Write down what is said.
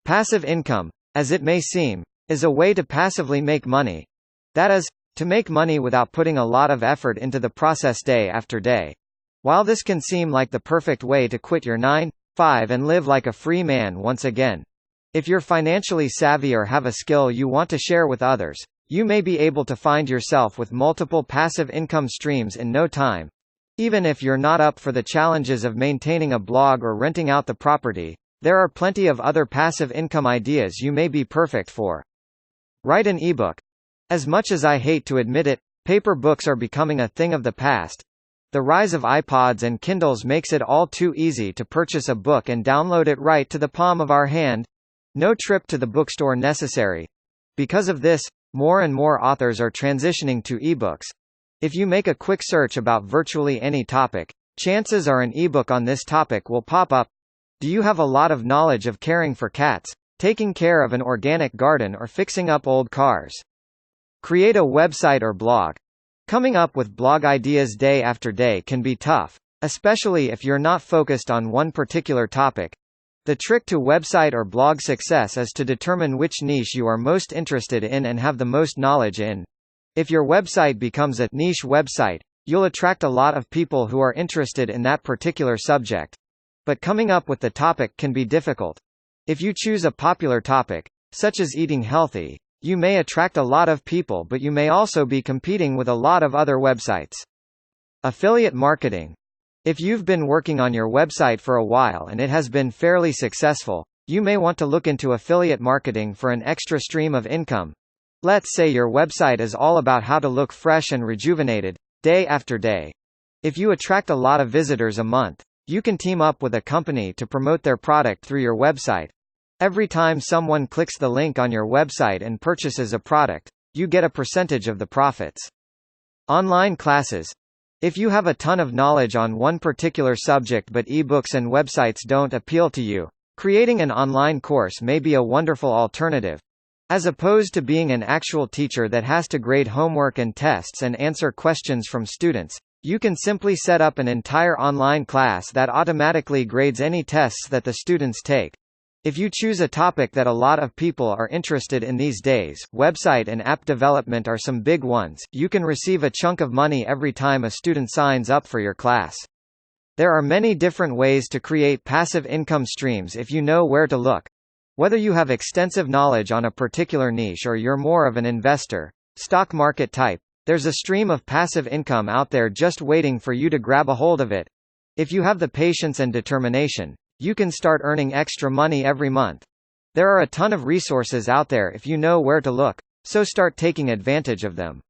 Passive income, as it may seem, is a way to passively make money. That is, to make money without putting a lot of effort into the process day after day. While this can seem like the perfect way to quit your 9-to-5 and live like a free man once again, if you're financially savvy or have a skill you want to share with others, you may be able to find yourself with multiple passive income streams in no time. Even if you're not up for the challenges of maintaining a blog or renting out the property, there are plenty of other passive income ideas you may be perfect for. Write an ebook. As much as I hate to admit it, paper books are becoming a thing of the past. The rise of iPods and Kindles makes it all too easy to purchase a book and download it right to the palm of our hand. No trip to the bookstore necessary. Because of this, more and more authors are transitioning to ebooks. If you make a quick search about virtually any topic, chances are an ebook on this topic will pop up. Do you have a lot of knowledge of caring for cats, taking care of an organic garden, or fixing up old cars? Create a website or blog. Coming up with blog ideas day after day can be tough, especially if you're not focused on one particular topic. The trick to website or blog success is to determine which niche you are most interested in and have the most knowledge in. If your website becomes a niche website, you'll attract a lot of people who are interested in that particular subject. But coming up with the topic can be difficult. If you choose a popular topic, such as eating healthy, you may attract a lot of people, but you may also be competing with a lot of other websites. Affiliate marketing. If you've been working on your website for a while and it has been fairly successful, you may want to look into affiliate marketing for an extra stream of income. Let's say your website is all about how to look fresh and rejuvenated, day after day. If you attract a lot of visitors a month, you can team up with a company to promote their product through your website. Every time someone clicks the link on your website and purchases a product, you get a percentage of the profits. Online classes. If you have a ton of knowledge on one particular subject but ebooks and websites don't appeal to you, creating an online course may be a wonderful alternative. As opposed to being an actual teacher that has to grade homework and tests and answer questions from students, you can simply set up an entire online class that automatically grades any tests that the students take. If you choose a topic that a lot of people are interested in these days, website and app development are some big ones, you can receive a chunk of money every time a student signs up for your class. There are many different ways to create passive income streams if you know where to look. Whether you have extensive knowledge on a particular niche or you're more of an investor, stock market type, there's a stream of passive income out there just waiting for you to grab a hold of it. If you have the patience and determination, you can start earning extra money every month. There are a ton of resources out there if you know where to look, so start taking advantage of them.